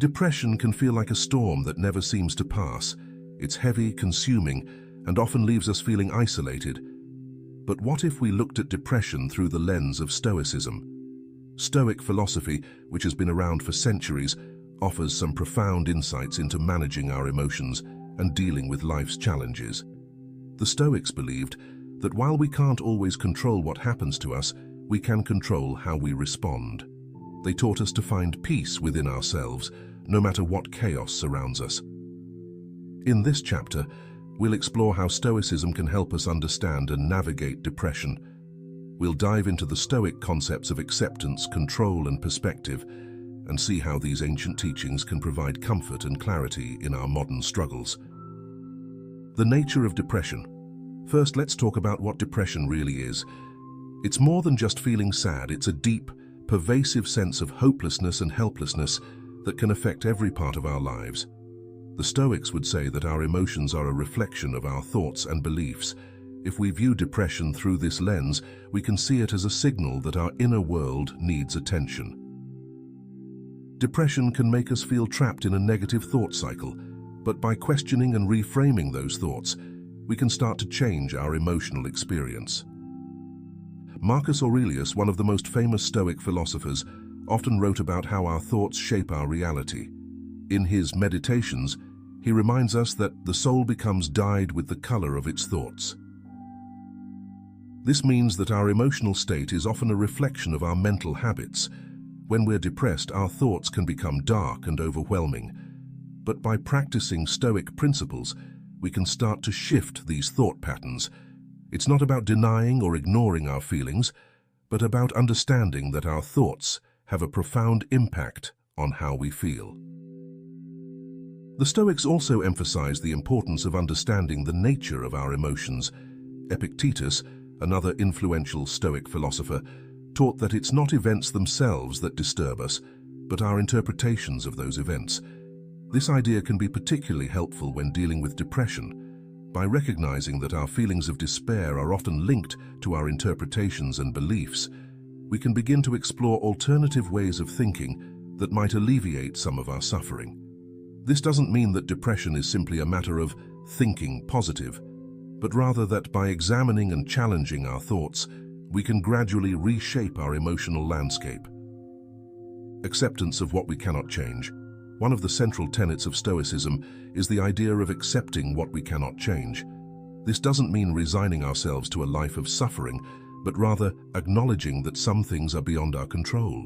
Depression can feel like a storm that never seems to pass. It's heavy, consuming, and often leaves us feeling isolated. But what if we looked at depression through the lens of Stoicism? Stoic philosophy, which has been around for centuries, offers some profound insights into managing our emotions and dealing with life's challenges. The Stoics believed that while we can't always control what happens to us, we can control how we respond. They taught us to find peace within ourselves, no matter what chaos surrounds us. In this chapter, we'll explore how Stoicism can help us understand and navigate depression. We'll dive into the Stoic concepts of acceptance, control, and perspective, and see how these ancient teachings can provide comfort and clarity in our modern struggles. The nature of depression. First, let's talk about what depression really is. It's more than just feeling sad. It's a deep, pervasive sense of hopelessness and helplessness that can affect every part of our lives. The Stoics would say that our emotions are a reflection of our thoughts and beliefs. If we view depression through this lens, we can see it as a signal that our inner world needs attention. Depression can make us feel trapped in a negative thought cycle, but by questioning and reframing those thoughts, we can start to change our emotional experience. Marcus Aurelius, one of the most famous Stoic philosophers, often wrote about how our thoughts shape our reality. In his Meditations, he reminds us that the soul becomes dyed with the color of its thoughts. This means that our emotional state is often a reflection of our mental habits. When we're depressed, our thoughts can become dark and overwhelming. But by practicing Stoic principles, we can start to shift these thought patterns. It's not about denying or ignoring our feelings, but about understanding that our thoughts have a profound impact on how we feel. The Stoics also emphasize the importance of understanding the nature of our emotions. Epictetus, another influential Stoic philosopher, taught that it's not events themselves that disturb us, but our interpretations of those events. This idea can be particularly helpful when dealing with depression. By recognizing that our feelings of despair are often linked to our interpretations and beliefs, we can begin to explore alternative ways of thinking that might alleviate some of our suffering. This doesn't mean that depression is simply a matter of thinking positive, but rather that by examining and challenging our thoughts, we can gradually reshape our emotional landscape. Acceptance of what we cannot change. One of the central tenets of Stoicism is the idea of accepting what we cannot change. This doesn't mean resigning ourselves to a life of suffering, but rather acknowledging that some things are beyond our control.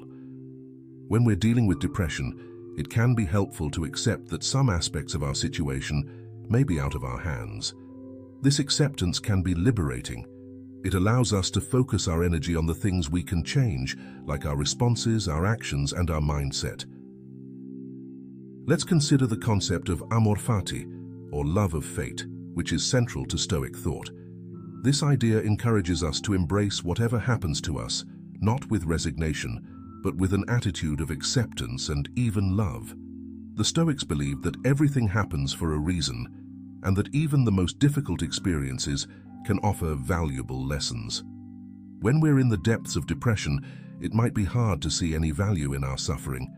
When we're dealing with depression, it can be helpful to accept that some aspects of our situation may be out of our hands. This acceptance can be liberating. It allows us to focus our energy on the things we can change, like our responses, our actions, and our mindset. Let's consider the concept of amor fati, or love of fate, which is central to Stoic thought. This idea encourages us to embrace whatever happens to us, not with resignation, but with an attitude of acceptance and even love. The Stoics believed that everything happens for a reason, and that even the most difficult experiences can offer valuable lessons. When we're in the depths of depression, it might be hard to see any value in our suffering.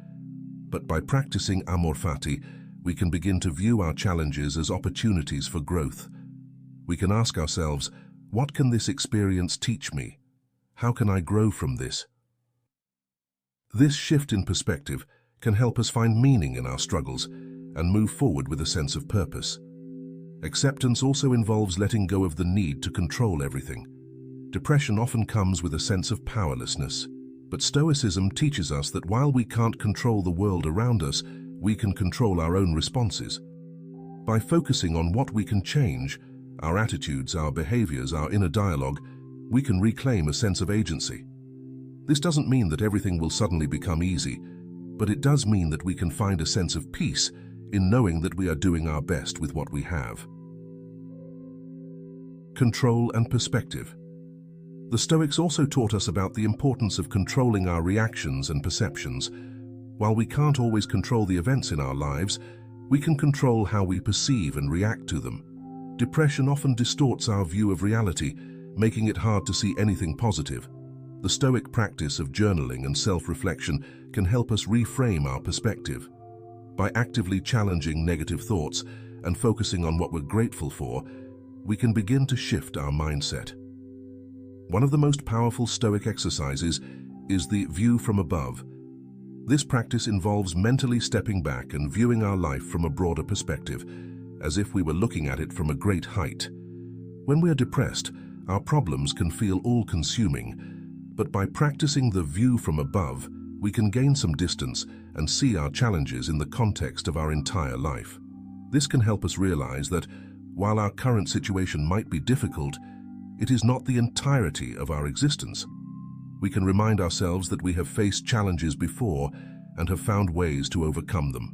But by practicing amor fati, we can begin to view our challenges as opportunities for growth. We can ask ourselves, what can this experience teach me? How can I grow from this? This shift in perspective can help us find meaning in our struggles and move forward with a sense of purpose. Acceptance also involves letting go of the need to control everything. Depression often comes with a sense of powerlessness, but Stoicism teaches us that while we can't control the world around us, we can control our own responses. By focusing on what we can change, our attitudes, our behaviors, our inner dialogue, we can reclaim a sense of agency. This doesn't mean that everything will suddenly become easy, but it does mean that we can find a sense of peace in knowing that we are doing our best with what we have. Control and perspective. The Stoics also taught us about the importance of controlling our reactions and perceptions. While we can't always control the events in our lives, we can control how we perceive and react to them. Depression often distorts our view of reality, making it hard to see anything positive. The Stoic practice of journaling and self-reflection can help us reframe our perspective. By actively challenging negative thoughts and focusing on what we're grateful for, we can begin to shift our mindset. One of the most powerful Stoic exercises is the view from above. This practice involves mentally stepping back and viewing our life from a broader perspective, as if we were looking at it from a great height. When we are depressed, our problems can feel all-consuming, but by practicing the view from above, we can gain some distance and see our challenges in the context of our entire life. This can help us realize that, while our current situation might be difficult, it is not the entirety of our existence. We can remind ourselves that we have faced challenges before and have found ways to overcome them.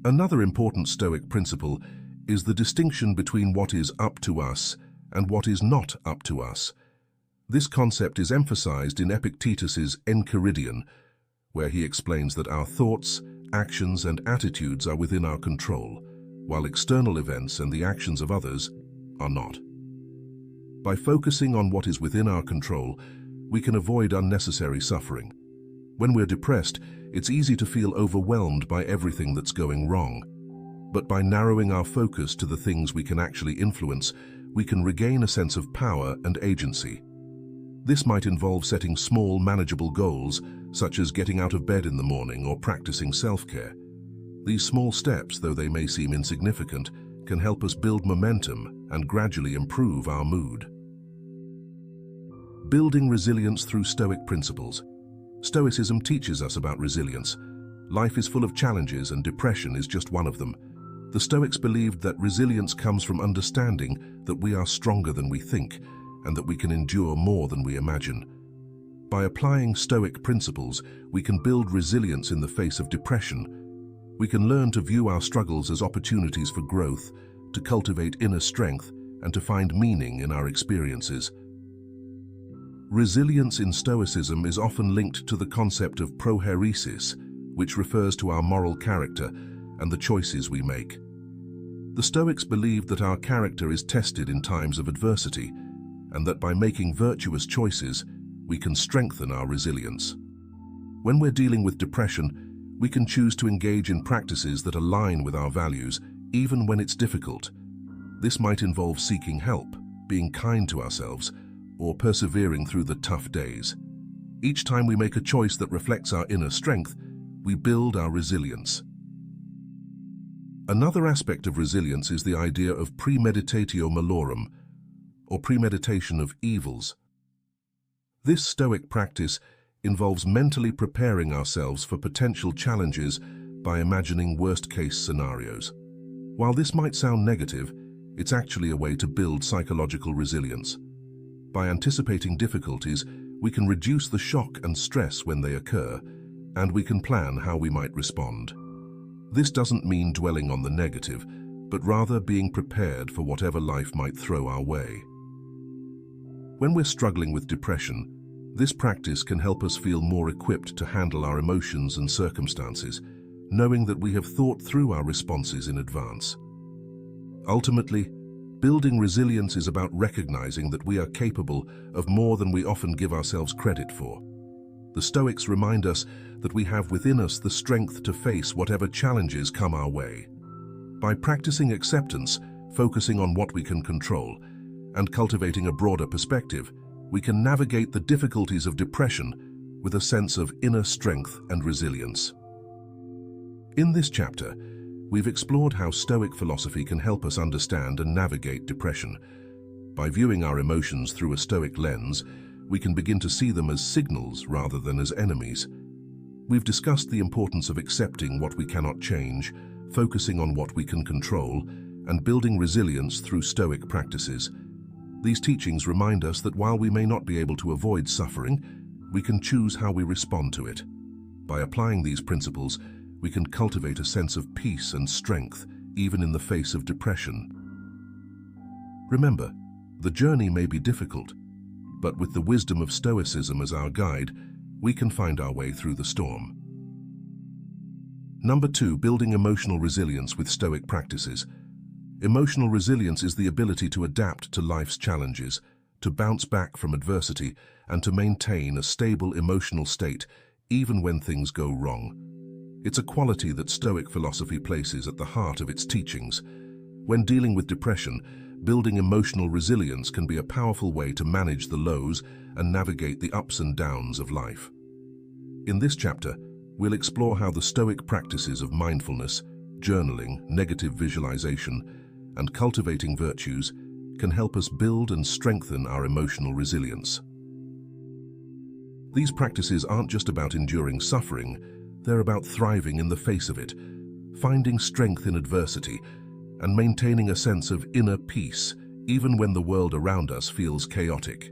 Another important Stoic principle is the distinction between what is up to us and what is not up to us. This concept is emphasized in Epictetus's Enchiridion, where he explains that our thoughts, actions, and attitudes are within our control, while external events and the actions of others are not. By focusing on what is within our control, we can avoid unnecessary suffering. When we're depressed, it's easy to feel overwhelmed by everything that's going wrong. But by narrowing our focus to the things we can actually influence, we can regain a sense of power and agency. This might involve setting small, manageable goals, such as getting out of bed in the morning or practicing self-care. These small steps, though they may seem insignificant, can help us build momentum and gradually improve our mood. Building resilience through Stoic principles. Stoicism teaches us about resilience. Life is full of challenges, and depression is just one of them. The Stoics believed that resilience comes from understanding that we are stronger than we think, and that we can endure more than we imagine. By applying Stoic principles, we can build resilience in the face of depression. We can learn to view our struggles as opportunities for growth, to cultivate inner strength, and to find meaning in our experiences. Resilience in Stoicism is often linked to the concept of prohairesis, which refers to our moral character and the choices we make. The Stoics believed that our character is tested in times of adversity, and that by making virtuous choices, we can strengthen our resilience. When we're dealing with depression, we can choose to engage in practices that align with our values, even when it's difficult. This might involve seeking help, being kind to ourselves, or persevering through the tough days. Each time we make a choice that reflects our inner strength, we build our resilience. Another aspect of resilience is the idea of premeditatio malorum, or premeditation of evils. This Stoic practice involves mentally preparing ourselves for potential challenges by imagining worst-case scenarios. While this might sound negative, it's actually a way to build psychological resilience. By anticipating difficulties, we can reduce the shock and stress when they occur, and we can plan how we might respond. This doesn't mean dwelling on the negative, but rather being prepared for whatever life might throw our way. When we're struggling with depression, this practice can help us feel more equipped to handle our emotions and circumstances, knowing that we have thought through our responses in advance. Ultimately, building resilience is about recognizing that we are capable of more than we often give ourselves credit for. The Stoics remind us that we have within us the strength to face whatever challenges come our way. By practicing acceptance, focusing on what we can control, and cultivating a broader perspective, we can navigate the difficulties of depression with a sense of inner strength and resilience. In this chapter, we've explored how Stoic philosophy can help us understand and navigate depression. By viewing our emotions through a Stoic lens, we can begin to see them as signals rather than as enemies. We've discussed the importance of accepting what we cannot change, focusing on what we can control, and building resilience through Stoic practices. These teachings remind us that while we may not be able to avoid suffering, we can choose how we respond to it. By applying these principles, we can cultivate a sense of peace and strength, even in the face of depression. Remember, the journey may be difficult, but with the wisdom of Stoicism as our guide, we can find our way through the storm. Number 2, building emotional resilience with Stoic practices. Emotional resilience is the ability to adapt to life's challenges, to bounce back from adversity, and to maintain a stable emotional state even when things go wrong. It's a quality that Stoic philosophy places at the heart of its teachings. When dealing with depression, building emotional resilience can be a powerful way to manage the lows and navigate the ups and downs of life. In this chapter, we'll explore how the Stoic practices of mindfulness, journaling, negative visualization, and cultivating virtues can help us build and strengthen our emotional resilience. These practices aren't just about enduring suffering, they're about thriving in the face of it, finding strength in adversity, and maintaining a sense of inner peace, even when the world around us feels chaotic.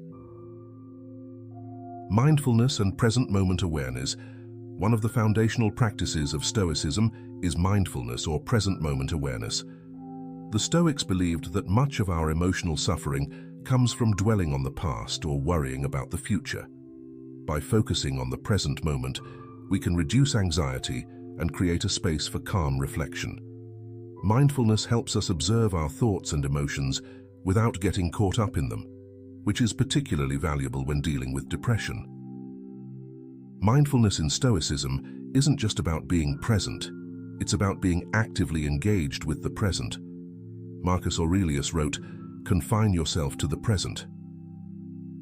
Mindfulness and present moment awareness. One of the foundational practices of Stoicism is mindfulness or present moment awareness. The Stoics believed that much of our emotional suffering comes from dwelling on the past or worrying about the future. By focusing on the present moment, we can reduce anxiety and create a space for calm reflection. Mindfulness helps us observe our thoughts and emotions without getting caught up in them, which is particularly valuable when dealing with depression. Mindfulness in Stoicism isn't just about being present, it's about being actively engaged with the present. Marcus Aurelius wrote, "Confine yourself to the present."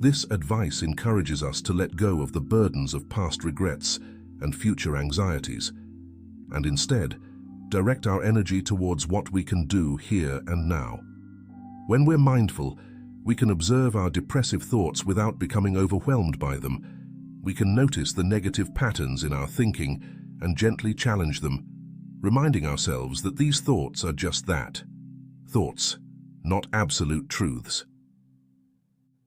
This advice encourages us to let go of the burdens of past regrets and future anxieties, and instead, direct our energy towards what we can do here and now. When we're mindful, we can observe our depressive thoughts without becoming overwhelmed by them. We can notice the negative patterns in our thinking and gently challenge them, reminding ourselves that these thoughts are just that, thoughts, not absolute truths.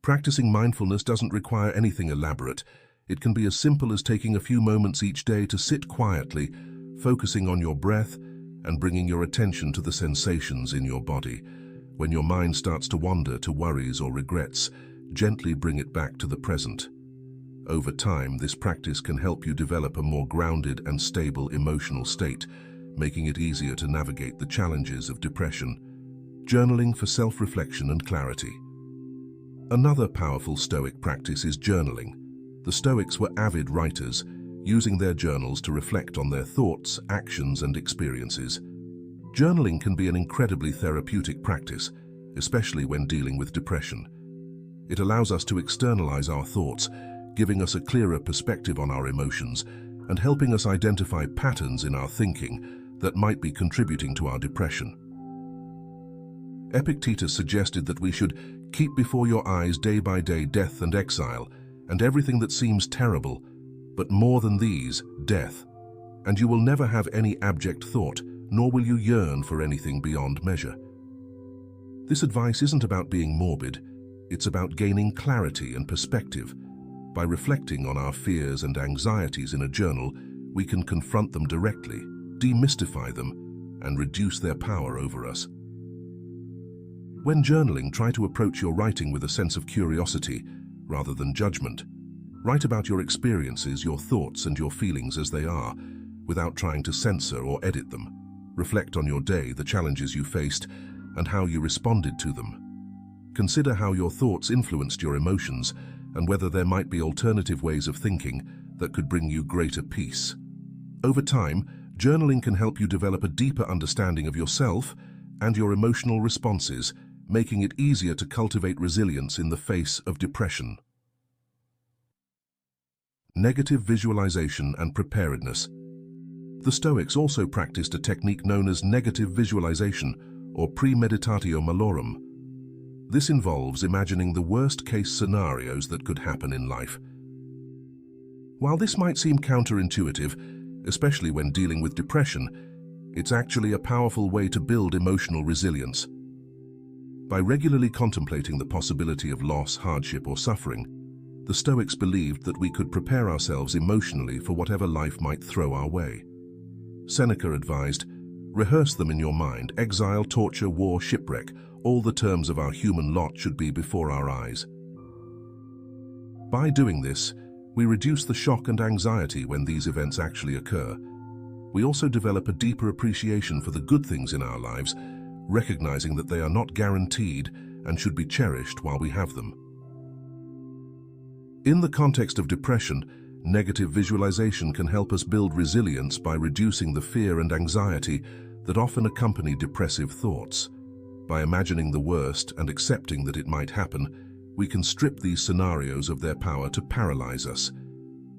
Practicing mindfulness doesn't require anything elaborate. It can be as simple as taking a few moments each day to sit quietly, focusing on your breath and bringing your attention to the sensations in your body. When your mind starts to wander to worries or regrets, gently bring it back to the present. Over time, this practice can help you develop a more grounded and stable emotional state, making it easier to navigate the challenges of depression. Journaling for self-reflection and clarity. Another powerful Stoic practice is journaling. The Stoics were avid writers, using their journals to reflect on their thoughts, actions, and experiences. Journaling can be an incredibly therapeutic practice, especially when dealing with depression. It allows us to externalize our thoughts, giving us a clearer perspective on our emotions and helping us identify patterns in our thinking that might be contributing to our depression. Epictetus suggested that we should keep before your eyes day by day death and exile, and everything that seems terrible, but more than these, death. And you will never have any abject thought, nor will you yearn for anything beyond measure. This advice isn't about being morbid, it's about gaining clarity and perspective. By reflecting on our fears and anxieties in a journal, we can confront them directly, demystify them, and reduce their power over us. When journaling, try to approach your writing with a sense of curiosity rather than judgment. Write about your experiences, your thoughts, and your feelings as they are, without trying to censor or edit them. Reflect on your day, the challenges you faced, and how you responded to them. Consider how your thoughts influenced your emotions and whether there might be alternative ways of thinking that could bring you greater peace. Over time, journaling can help you develop a deeper understanding of yourself and your emotional responses, making it easier to cultivate resilience in the face of depression. Negative visualization and preparedness. The Stoics also practiced a technique known as negative visualization, or premeditatio malorum. This involves imagining the worst-case scenarios that could happen in life. While this might seem counterintuitive, especially when dealing with depression, it's actually a powerful way to build emotional resilience. By regularly contemplating the possibility of loss, hardship, or suffering, the Stoics believed that we could prepare ourselves emotionally for whatever life might throw our way. Seneca advised, "Rehearse them in your mind. Exile, torture, war, shipwreck, all the terms of our human lot should be before our eyes." By doing this, we reduce the shock and anxiety when these events actually occur. We also develop a deeper appreciation for the good things in our lives, recognizing that they are not guaranteed and should be cherished while we have them. In the context of depression, Negative visualization can help us build resilience by reducing the fear and anxiety that often accompany depressive thoughts. By imagining the worst and accepting that it might happen, we can strip these scenarios of their power to paralyze us.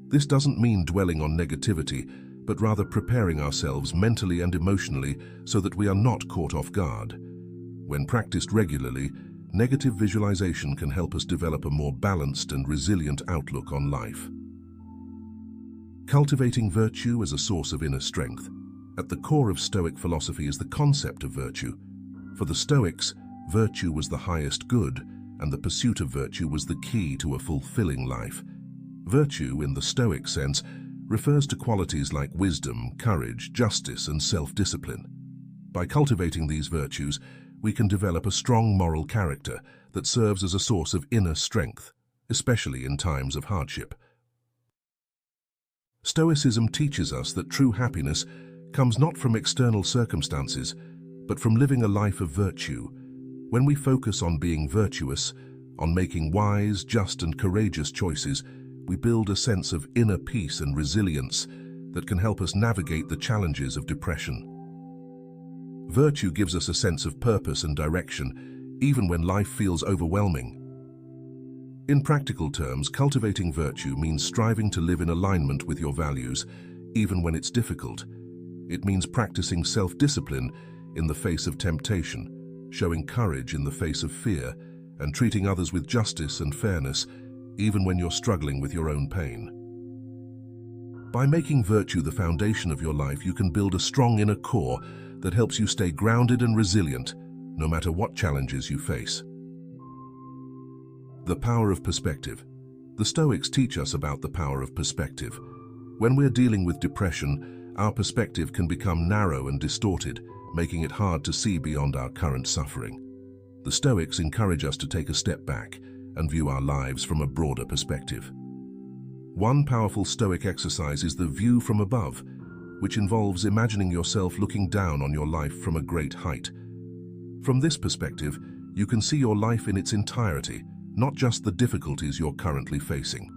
This doesn't mean dwelling on negativity, but rather preparing ourselves mentally and emotionally so that we are not caught off guard. When practiced regularly, negative visualization can help us develop a more balanced and resilient outlook on life. Cultivating virtue as a source of inner strength. At the core of Stoic philosophy is the concept of virtue. For the Stoics, virtue was the highest good, and the pursuit of virtue was the key to a fulfilling life. Virtue, in the Stoic sense, refers to qualities like wisdom, courage, justice, and self-discipline. By cultivating these virtues, we can develop a strong moral character that serves as a source of inner strength, especially in times of hardship. Stoicism teaches us that true happiness comes not from external circumstances, but from living a life of virtue. When we focus on being virtuous, on making wise, just, and courageous choices, we build a sense of inner peace and resilience that can help us navigate the challenges of depression. Virtue gives us a sense of purpose and direction, even when life feels overwhelming. In practical terms, cultivating virtue means striving to live in alignment with your values, even when it's difficult. It means practicing self-discipline in the face of temptation, showing courage in the face of fear, and treating others with justice and fairness, even when you're struggling with your own pain. By making virtue the foundation of your life, you can build a strong inner core that helps you stay grounded and resilient, no matter what challenges you face. The power of perspective. The Stoics teach us about the power of perspective. When we're dealing with depression, our perspective can become narrow and distorted, making it hard to see beyond our current suffering. The Stoics encourage us to take a step back and view our lives from a broader perspective. One powerful Stoic exercise is the view from above, which involves imagining yourself looking down on your life from a great height. From this perspective, you can see your life in its entirety, not just the difficulties you're currently facing.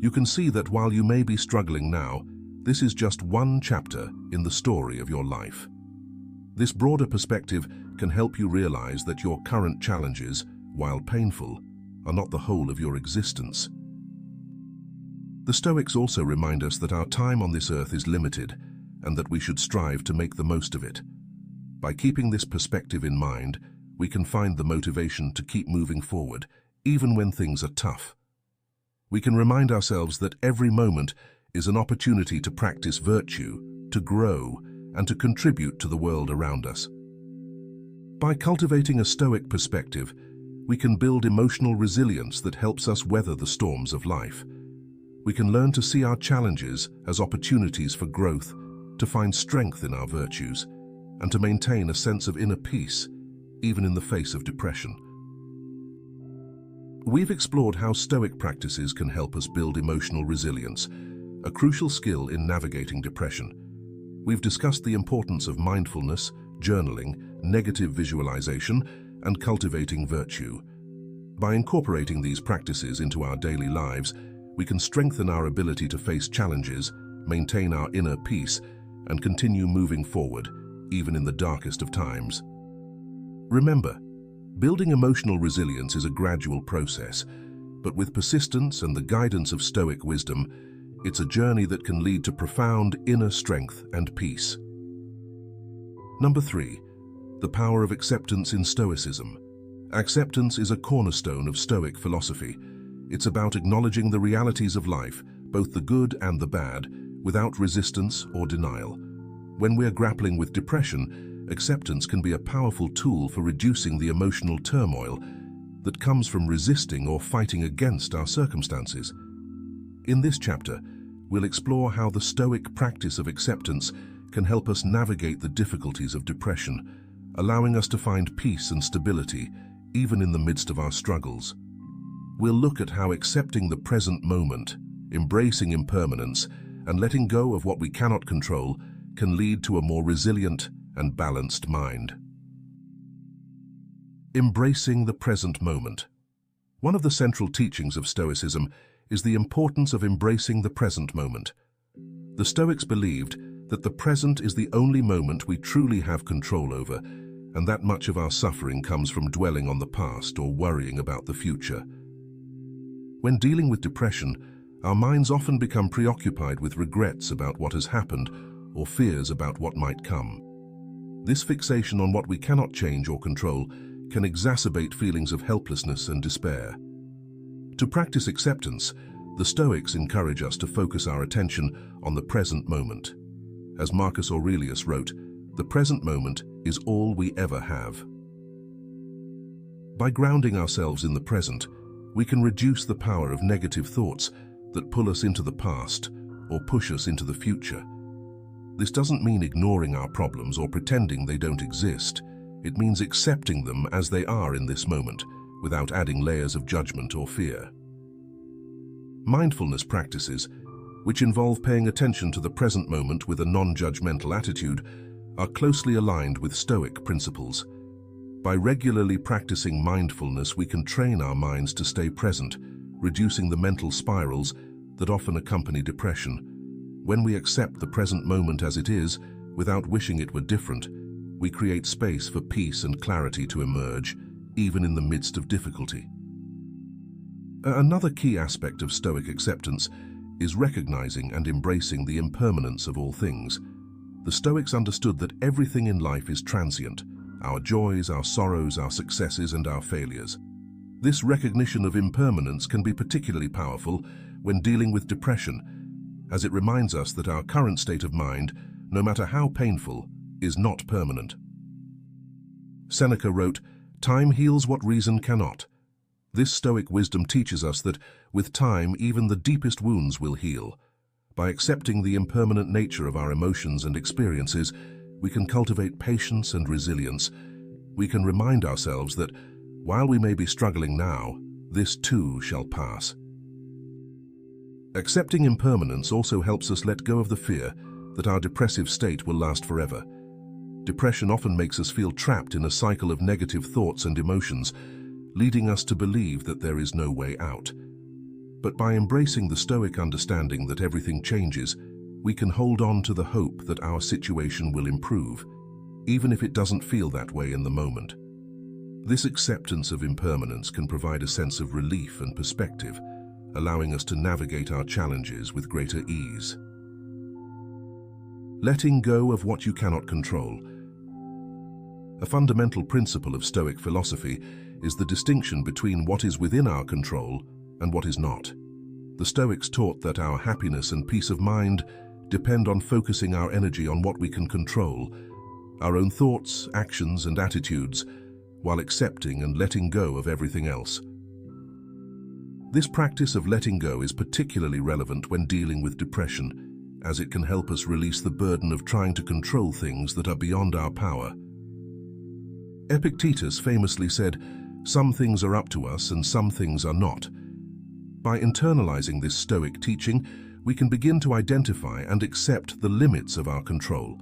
You can see that while you may be struggling now, this is just one chapter in the story of your life. This broader perspective can help you realize that your current challenges, while painful, are not the whole of your existence. The Stoics also remind us that our time on this earth is limited and that we should strive to make the most of it. By keeping this perspective in mind, we can find the motivation to keep moving forward, even when things are tough. We can remind ourselves that every moment is an opportunity to practice virtue, to grow, and to contribute to the world around us. By cultivating a Stoic perspective, we can build emotional resilience that helps us weather the storms of life. We can learn to see our challenges as opportunities for growth, to find strength in our virtues, and to maintain a sense of inner peace, even in the face of depression. We've explored how Stoic practices can help us build emotional resilience, a crucial skill in navigating depression. We've discussed the importance of mindfulness, journaling, negative visualization, and cultivating virtue. By incorporating these practices into our daily lives, we can strengthen our ability to face challenges, maintain our inner peace, and continue moving forward, even in the darkest of times. Remember, building emotional resilience is a gradual process, but with persistence and the guidance of Stoic wisdom, it's a journey that can lead to profound inner strength and peace. Number 3. The power of acceptance in Stoicism. Acceptance is a cornerstone of Stoic philosophy. It's about acknowledging the realities of life, both the good and the bad, without resistance or denial. When we're grappling with depression, acceptance can be a powerful tool for reducing the emotional turmoil that comes from resisting or fighting against our circumstances. In this chapter, we'll explore how the Stoic practice of acceptance can help us navigate the difficulties of depression, allowing us to find peace and stability even in the midst of our struggles. We'll look at how accepting the present moment, embracing impermanence, and letting go of what we cannot control can lead to a more resilient and balanced mind. Embracing the present moment. One of the central teachings of Stoicism is the importance of embracing the present moment. The Stoics believed that the present is the only moment we truly have control over, and that much of our suffering comes from dwelling on the past or worrying about the future. When dealing with depression, our minds often become preoccupied with regrets about what has happened or fears about what might come. This fixation on what we cannot change or control can exacerbate feelings of helplessness and despair. To practice acceptance, the Stoics encourage us to focus our attention on the present moment. As Marcus Aurelius wrote, "The present moment is all we ever have." By grounding ourselves in the present, we can reduce the power of negative thoughts that pull us into the past or push us into the future. This doesn't mean ignoring our problems or pretending they don't exist. It means accepting them as they are in this moment, without adding layers of judgment or fear. Mindfulness practices, which involve paying attention to the present moment with a non-judgmental attitude, are closely aligned with Stoic principles. By regularly practicing mindfulness, we can train our minds to stay present, reducing the mental spirals that often accompany depression. When we accept the present moment as it is, without wishing it were different, we create space for peace and clarity to emerge, even in the midst of difficulty. Another key aspect of Stoic acceptance is recognizing and embracing the impermanence of all things. The Stoics understood that everything in life is transient: our joys, our sorrows, our successes, and our failures. This recognition of impermanence can be particularly powerful when dealing with depression, as it reminds us that our current state of mind, no matter how painful, is not permanent. Seneca wrote, "Time heals what reason cannot." This Stoic wisdom teaches us that, with time, even the deepest wounds will heal. By accepting the impermanent nature of our emotions and experiences, we can cultivate patience and resilience. We can remind ourselves that, while we may be struggling now, this too shall pass. Accepting impermanence also helps us let go of the fear that our depressive state will last forever. Depression often makes us feel trapped in a cycle of negative thoughts and emotions, leading us to believe that there is no way out. But by embracing the Stoic understanding that everything changes, we can hold on to the hope that our situation will improve, even if it doesn't feel that way in the moment. This acceptance of impermanence can provide a sense of relief and perspective, allowing us to navigate our challenges with greater ease. Letting go of what you cannot control. A fundamental principle of Stoic philosophy is the distinction between what is within our control and what is not. The Stoics taught that our happiness and peace of mind depend on focusing our energy on what we can control, our own thoughts, actions, and attitudes, while accepting and letting go of everything else. This practice of letting go is particularly relevant when dealing with depression, as it can help us release the burden of trying to control things that are beyond our power. Epictetus famously said, "Some things are up to us and some things are not." By internalizing this Stoic teaching, we can begin to identify and accept the limits of our control.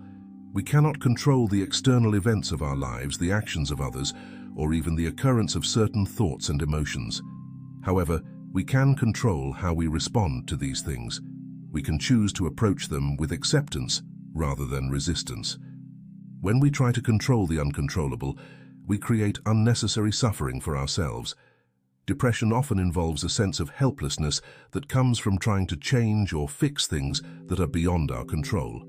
We cannot control the external events of our lives, the actions of others, or even the occurrence of certain thoughts and emotions. However, we can control how we respond to these things. We can choose to approach them with acceptance rather than resistance. When we try to control the uncontrollable, we create unnecessary suffering for ourselves. Depression often involves a sense of helplessness that comes from trying to change or fix things that are beyond our control.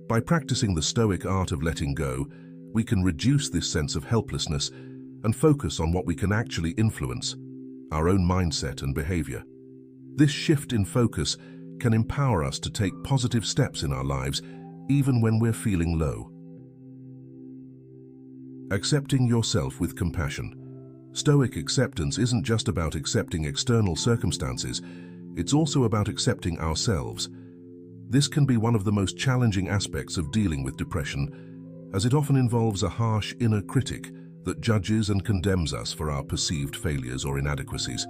By practicing the Stoic art of letting go, we can reduce this sense of helplessness and focus on what we can actually influence, our own mindset and behavior. This shift in focus can empower us to take positive steps in our lives, even when we're feeling low. Accepting yourself with compassion. Stoic acceptance isn't just about accepting external circumstances, it's also about accepting ourselves. This can be one of the most challenging aspects of dealing with depression, as it often involves a harsh inner critic that judges and condemns us for our perceived failures or inadequacies.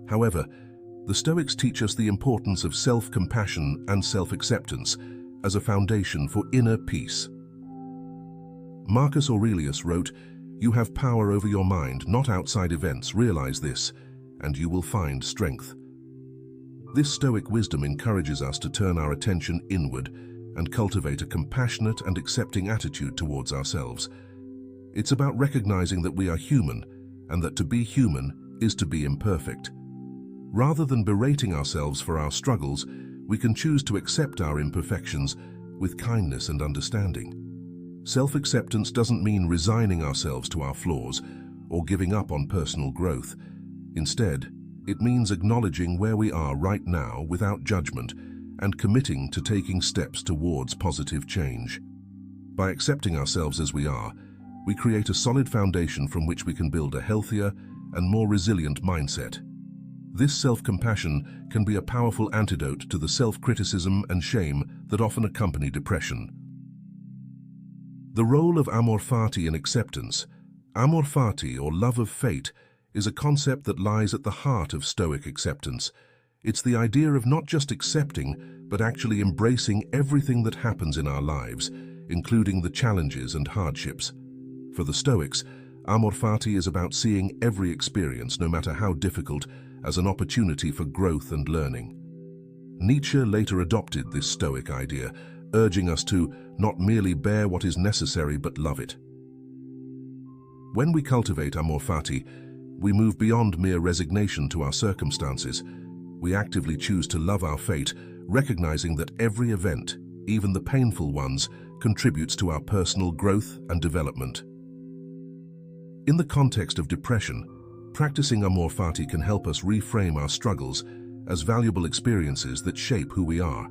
However, the Stoics teach us the importance of self-compassion and self-acceptance as a foundation for inner peace. Marcus Aurelius wrote, "You have power over your mind, not outside events. Realize this, and you will find strength." This Stoic wisdom encourages us to turn our attention inward and cultivate a compassionate and accepting attitude towards ourselves. It's about recognizing that we are human and that to be human is to be imperfect. Rather than berating ourselves for our struggles, we can choose to accept our imperfections with kindness and understanding. Self-acceptance doesn't mean resigning ourselves to our flaws or giving up on personal growth. Instead, it means acknowledging where we are right now without judgment and committing to taking steps towards positive change. By accepting ourselves as we are, we create a solid foundation from which we can build a healthier and more resilient mindset. This self-compassion can be a powerful antidote to the self-criticism and shame that often accompany depression. The role of amor fati in acceptance. Amor fati, or love of fate, is a concept that lies at the heart of Stoic acceptance. It's the idea of not just accepting, but actually embracing everything that happens in our lives, including the challenges and hardships. For the Stoics, amor fati is about seeing every experience, no matter how difficult, as an opportunity for growth and learning. Nietzsche later adopted this Stoic idea, urging us to not merely bear what is necessary but love it. When we cultivate amor fati, we move beyond mere resignation to our circumstances. We actively choose to love our fate, recognizing that every event, even the painful ones, contributes to our personal growth and development. In the context of depression, practicing amor fati can help us reframe our struggles as valuable experiences that shape who we are.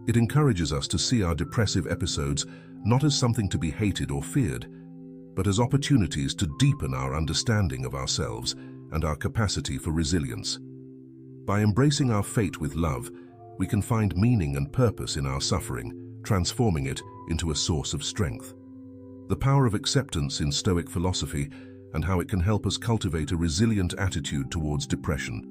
It encourages us to see our depressive episodes not as something to be hated or feared, but as opportunities to deepen our understanding of ourselves and our capacity for resilience. By embracing our fate with love, we can find meaning and purpose in our suffering, transforming it into a source of strength. The power of acceptance in Stoic philosophy and how it can help us cultivate a resilient attitude towards depression.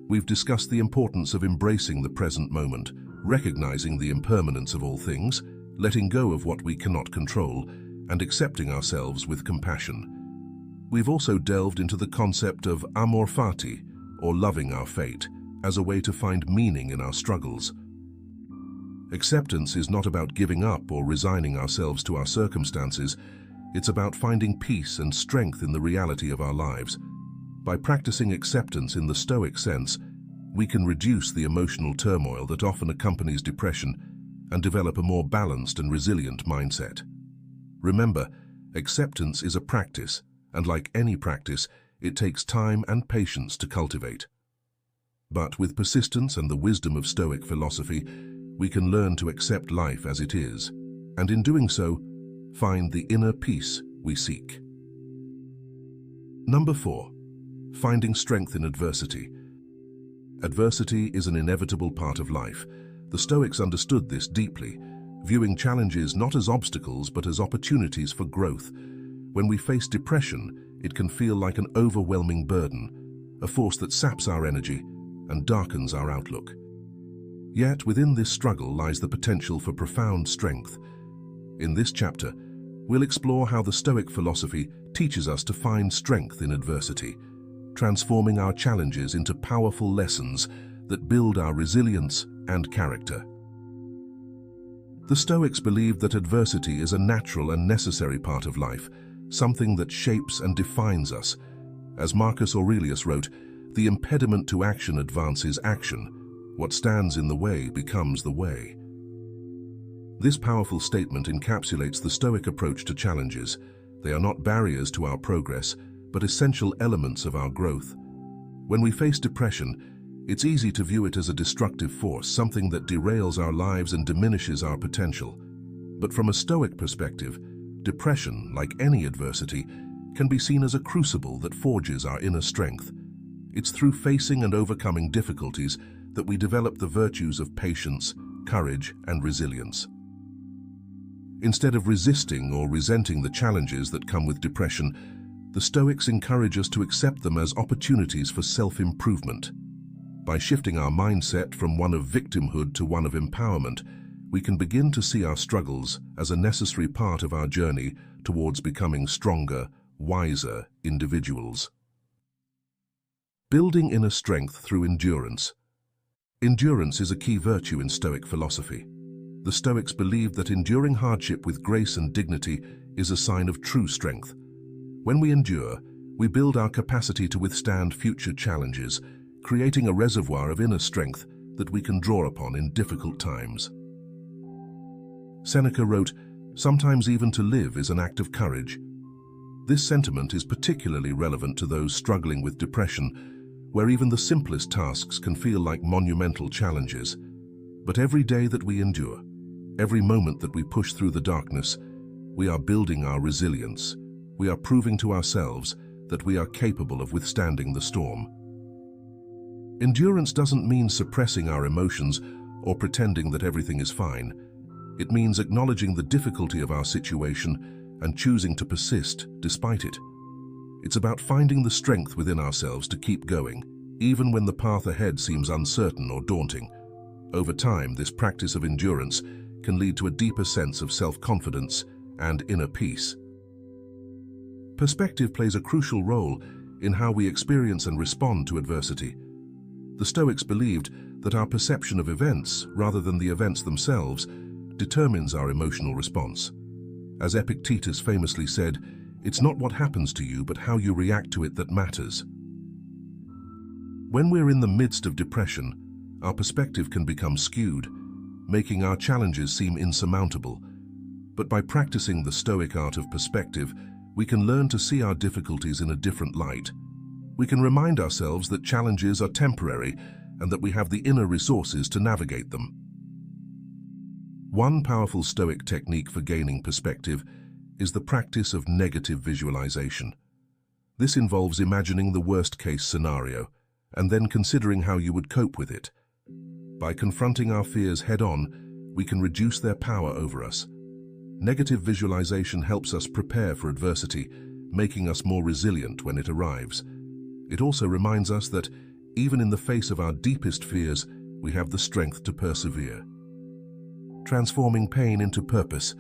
We've discussed the importance of embracing the present moment, recognizing the impermanence of all things, letting go of what we cannot control, and accepting ourselves with compassion. We've also delved into the concept of amor fati, or loving our fate, as a way to find meaning in our struggles. Acceptance is not about giving up or resigning ourselves to our circumstances. It's about finding peace and strength in the reality of our lives. By practicing acceptance in the Stoic sense, we can reduce the emotional turmoil that often accompanies depression and develop a more balanced and resilient mindset. Remember, acceptance is a practice, and like any practice, it takes time and patience to cultivate. But with persistence and the wisdom of Stoic philosophy, we can learn to accept life as it is, and in doing so, find the inner peace we seek. Number 4. Finding strength in adversity. Adversity is an inevitable part of life. The Stoics understood this deeply, viewing challenges not as obstacles but as opportunities for growth. When we face depression, it can feel like an overwhelming burden, a force that saps our energy and darkens our outlook. Yet within this struggle lies the potential for profound strength. In this chapter, we'll explore how the Stoic philosophy teaches us to find strength in adversity, transforming our challenges into powerful lessons that build our resilience and character. The Stoics believed that adversity is a natural and necessary part of life, something that shapes and defines us. As Marcus Aurelius wrote, "The impediment to action advances action. What stands in the way becomes the way." This powerful statement encapsulates the Stoic approach to challenges. They are not barriers to our progress, but essential elements of our growth. When we face depression, it's easy to view it as a destructive force, something that derails our lives and diminishes our potential. But from a Stoic perspective, depression, like any adversity, can be seen as a crucible that forges our inner strength. It's through facing and overcoming difficulties that we develop the virtues of patience, courage, and resilience. Instead of resisting or resenting the challenges that come with depression, the Stoics encourage us to accept them as opportunities for self-improvement. By shifting our mindset from one of victimhood to one of empowerment, we can begin to see our struggles as a necessary part of our journey towards becoming stronger, wiser individuals. Building inner strength through endurance. Endurance is a key virtue in Stoic philosophy. The Stoics believed that enduring hardship with grace and dignity is a sign of true strength. When we endure, we build our capacity to withstand future challenges, creating a reservoir of inner strength that we can draw upon in difficult times. Seneca wrote, "Sometimes even to live is an act of courage." This sentiment is particularly relevant to those struggling with depression, where even the simplest tasks can feel like monumental challenges. But every day that we endure, every moment that we push through the darkness, we are building our resilience. We are proving to ourselves that we are capable of withstanding the storm. Endurance doesn't mean suppressing our emotions or pretending that everything is fine. It means acknowledging the difficulty of our situation and choosing to persist despite it. It's about finding the strength within ourselves to keep going, even when the path ahead seems uncertain or daunting. Over time, this practice of endurance can lead to a deeper sense of self-confidence and inner peace. Perspective plays a crucial role in how we experience and respond to adversity. The Stoics believed that our perception of events, rather than the events themselves, determines our emotional response. As Epictetus famously said, "It's not what happens to you, but how you react to it that matters." When we're in the midst of depression, our perspective can become skewed, making our challenges seem insurmountable. But by practicing the Stoic art of perspective, we can learn to see our difficulties in a different light. We can remind ourselves that challenges are temporary and that we have the inner resources to navigate them. One powerful Stoic technique for gaining perspective is the practice of negative visualization. This involves imagining the worst-case scenario and then considering how you would cope with it. By confronting our fears head-on, we can reduce their power over us. Negative visualization helps us prepare for adversity, making us more resilient when it arrives. It also reminds us that, even in the face of our deepest fears, we have the strength to persevere. Transforming pain into purpose.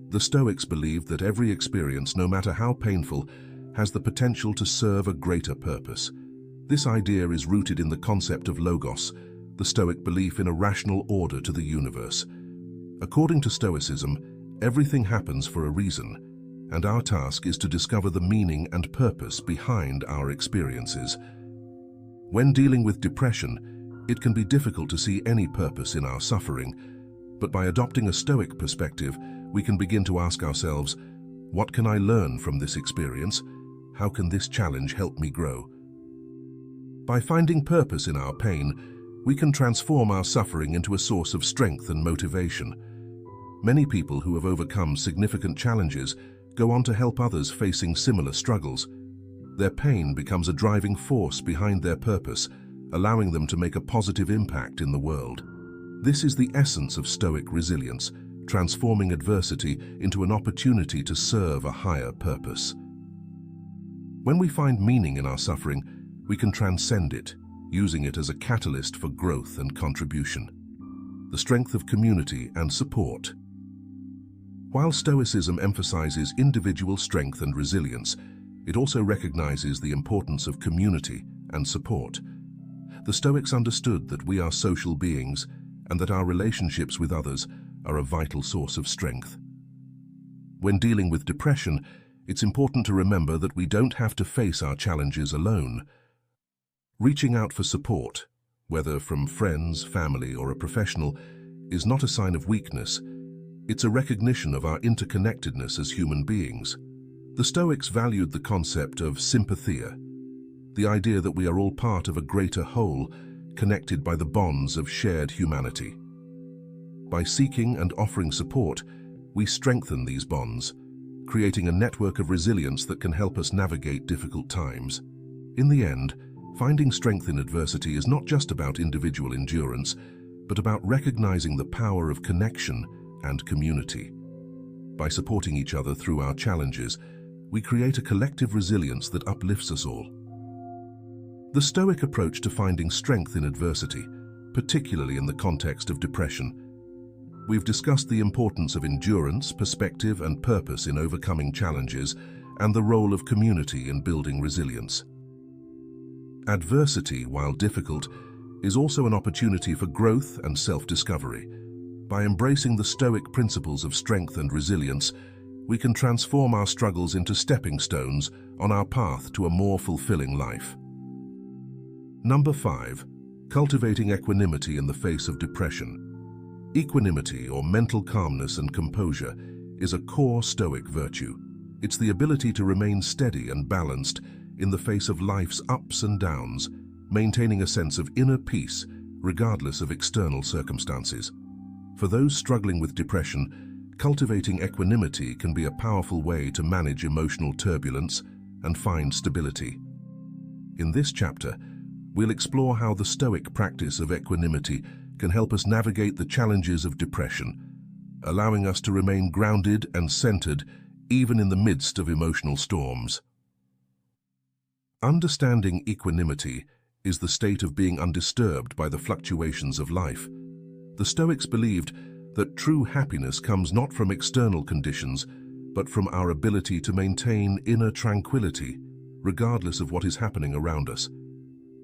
The Stoics believed that every experience, no matter how painful, has the potential to serve a greater purpose. This idea is rooted in the concept of logos, the Stoic belief in a rational order to the universe. According to Stoicism, everything happens for a reason, and our task is to discover the meaning and purpose behind our experiences. When dealing with depression, it can be difficult to see any purpose in our suffering, but by adopting a Stoic perspective, we can begin to ask ourselves, what can I learn from this experience? How can this challenge help me grow? By finding purpose in our pain, we can transform our suffering into a source of strength and motivation. Many people who have overcome significant challenges go on to help others facing similar struggles. Their pain becomes a driving force behind their purpose, allowing them to make a positive impact in the world. This is the essence of Stoic resilience, transforming adversity into an opportunity to serve a higher purpose. When we find meaning in our suffering, we can transcend it, using it as a catalyst for growth and contribution. The strength of community and support. While Stoicism emphasizes individual strength and resilience, it also recognizes the importance of community and support. The Stoics understood that we are social beings and that our relationships with others are a vital source of strength. When dealing with depression, it's important to remember that we don't have to face our challenges alone. Reaching out for support, whether from friends, family, or a professional, is not a sign of weakness. It's a recognition of our interconnectedness as human beings. The Stoics valued the concept of sympathia, the idea that we are all part of a greater whole, connected by the bonds of shared humanity. By seeking and offering support, we strengthen these bonds, creating a network of resilience that can help us navigate difficult times. In the end, finding strength in adversity is not just about individual endurance, but about recognizing the power of connection and community. By supporting each other through our challenges, we create a collective resilience that uplifts us all. The Stoic approach to finding strength in adversity, particularly in the context of depression. We've discussed the importance of endurance, perspective, and purpose in overcoming challenges, and the role of community in building resilience. Adversity, while difficult, is also an opportunity for growth and self-discovery. By embracing the Stoic principles of strength and resilience, we can transform our struggles into stepping stones on our path to a more fulfilling life. Number 5. Cultivating equanimity in the face of depression. Equanimity, or mental calmness and composure, is a core Stoic virtue. It's the ability to remain steady and balanced in the face of life's ups and downs, maintaining a sense of inner peace regardless of external circumstances. For those struggling with depression, cultivating equanimity can be a powerful way to manage emotional turbulence and find stability. In this chapter, we'll explore how the Stoic practice of equanimity can help us navigate the challenges of depression, allowing us to remain grounded and centered even in the midst of emotional storms. Understanding equanimity is the state of being undisturbed by the fluctuations of life. The Stoics believed that true happiness comes not from external conditions, but from our ability to maintain inner tranquility, regardless of what is happening around us.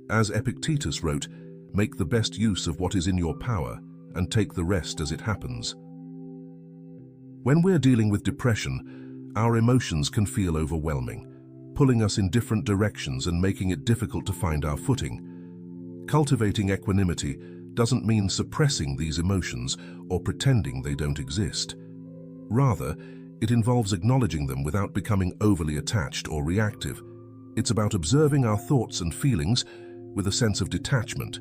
As Epictetus wrote, "Make the best use of what is in your power, and take the rest as it happens." When we're dealing with depression, our emotions can feel overwhelming, pulling us in different directions and making it difficult to find our footing. Cultivating equanimity doesn't mean suppressing these emotions or pretending they don't exist. Rather, it involves acknowledging them without becoming overly attached or reactive. It's about observing our thoughts and feelings with a sense of detachment,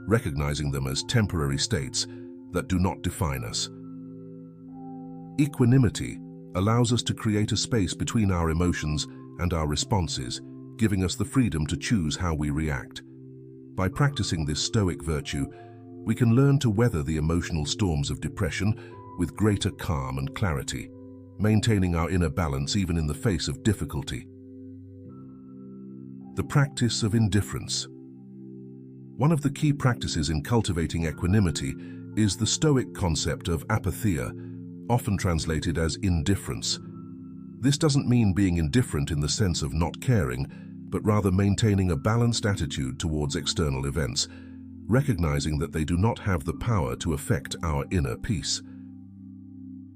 recognizing them as temporary states that do not define us. Equanimity allows us to create a space between our emotions and our responses, giving us the freedom to choose how we react. By practicing this Stoic virtue, we can learn to weather the emotional storms of depression with greater calm and clarity, maintaining our inner balance even in the face of difficulty. The practice of indifference. One of the key practices in cultivating equanimity is the Stoic concept of apatheia, often translated as indifference. This doesn't mean being indifferent in the sense of not caring, but rather maintaining a balanced attitude towards external events, recognizing that they do not have the power to affect our inner peace.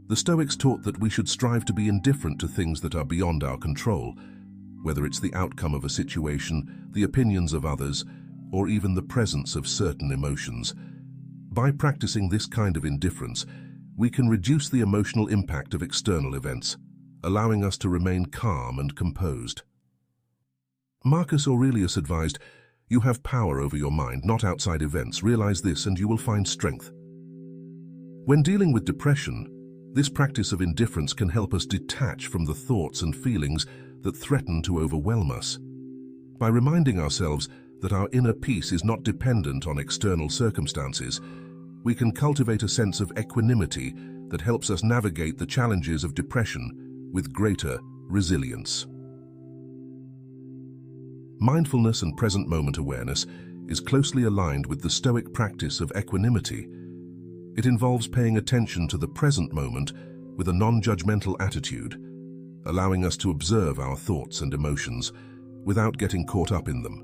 The Stoics taught that we should strive to be indifferent to things that are beyond our control, whether it's the outcome of a situation, the opinions of others, or even the presence of certain emotions. By practicing this kind of indifference, we can reduce the emotional impact of external events, allowing us to remain calm and composed. Marcus Aurelius advised, "You have power over your mind, not outside events. Realize this and you will find strength." When dealing with depression, this practice of indifference can help us detach from the thoughts and feelings that threaten to overwhelm us. By reminding ourselves that our inner peace is not dependent on external circumstances, we can cultivate a sense of equanimity that helps us navigate the challenges of depression with greater resilience. Mindfulness and present moment awareness is closely aligned with the Stoic practice of equanimity. It involves paying attention to the present moment with a non-judgmental attitude, allowing us to observe our thoughts and emotions without getting caught up in them.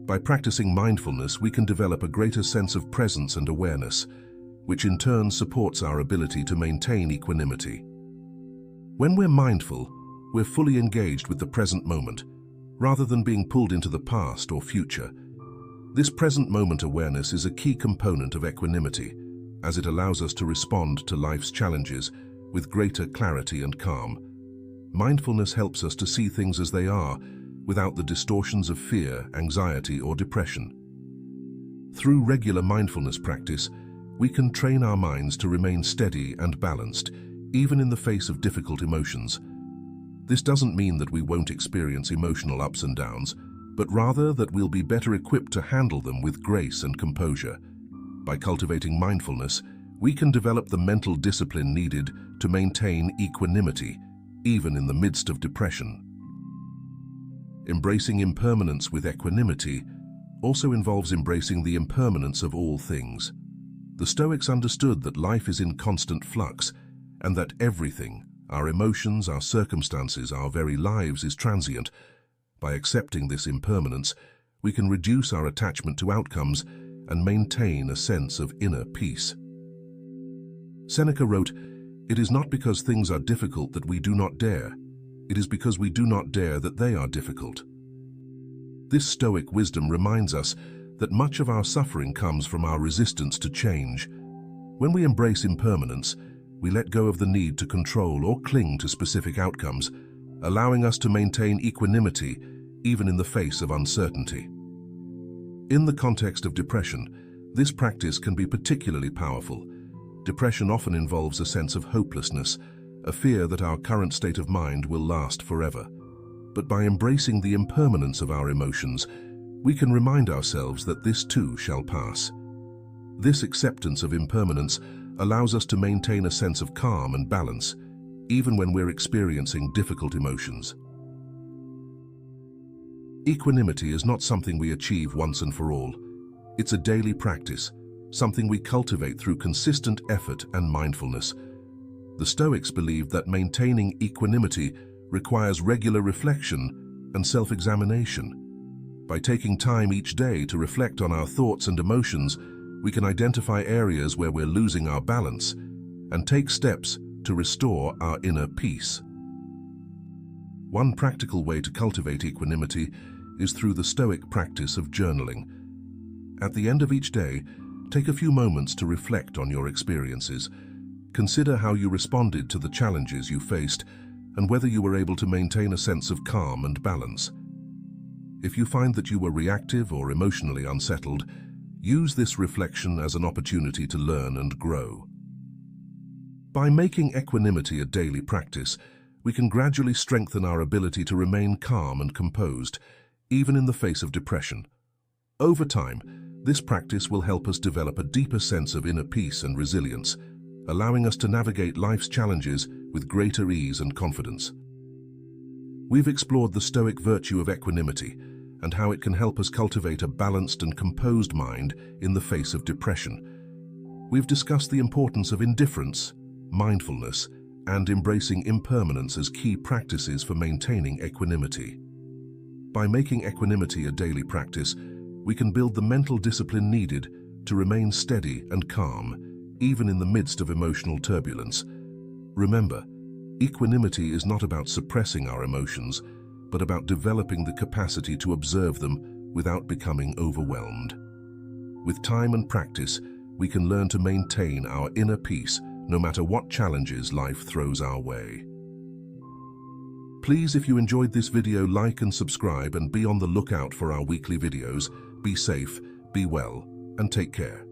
By practicing mindfulness, we can develop a greater sense of presence and awareness, which in turn supports our ability to maintain equanimity. When we're mindful, we're fully engaged with the present moment, rather than being pulled into the past or future. This present moment awareness is a key component of equanimity, as it allows us to respond to life's challenges with greater clarity and calm. Mindfulness helps us to see things as they are, without the distortions of fear, anxiety, or depression. Through regular mindfulness practice, we can train our minds to remain steady and balanced, even in the face of difficult emotions. This doesn't mean that we won't experience emotional ups and downs, but rather that we'll be better equipped to handle them with grace and composure. By cultivating mindfulness, we can develop the mental discipline needed to maintain equanimity, even in the midst of depression. Embracing impermanence with equanimity also involves embracing the impermanence of all things. The Stoics understood that life is in constant flux, and that everything, our emotions, our circumstances, our very lives, is transient. By accepting this impermanence, we can reduce our attachment to outcomes and maintain a sense of inner peace. Seneca wrote, "It is not because things are difficult that we do not dare. It is because we do not dare that they are difficult." This Stoic wisdom reminds us that much of our suffering comes from our resistance to change. When we embrace impermanence, we let go of the need to control or cling to specific outcomes, allowing us to maintain equanimity even in the face of uncertainty. In the context of depression, this practice can be particularly powerful. Depression often involves a sense of hopelessness, a fear that our current state of mind will last forever. But by embracing the impermanence of our emotions, we can remind ourselves that this too shall pass. This acceptance of impermanence allows us to maintain a sense of calm and balance, even when we're experiencing difficult emotions. Equanimity is not something we achieve once and for all. It's a daily practice, something we cultivate through consistent effort and mindfulness. The Stoics believed that maintaining equanimity requires regular reflection and self-examination. By taking time each day to reflect on our thoughts and emotions, we can identify areas where we're losing our balance and take steps to restore our inner peace. One practical way to cultivate equanimity is through the Stoic practice of journaling. At the end of each day, take a few moments to reflect on your experiences. Consider how you responded to the challenges you faced and whether you were able to maintain a sense of calm and balance. If you find that you were reactive or emotionally unsettled, use this reflection as an opportunity to learn and grow. By making equanimity a daily practice, we can gradually strengthen our ability to remain calm and composed, even in the face of depression. Over time, this practice will help us develop a deeper sense of inner peace and resilience, allowing us to navigate life's challenges with greater ease and confidence. We've explored the Stoic virtue of equanimity and how it can help us cultivate a balanced and composed mind in the face of depression. We've discussed the importance of indifference, mindfulness, and embracing impermanence as key practices for maintaining equanimity. By making equanimity a daily practice, we can build the mental discipline needed to remain steady and calm, even in the midst of emotional turbulence. Remember, equanimity is not about suppressing our emotions, but about developing the capacity to observe them without becoming overwhelmed. With time and practice, we can learn to maintain our inner peace no matter what challenges life throws our way. Please, if you enjoyed this video, like and subscribe and be on the lookout for our weekly videos. Be safe, be well, and take care.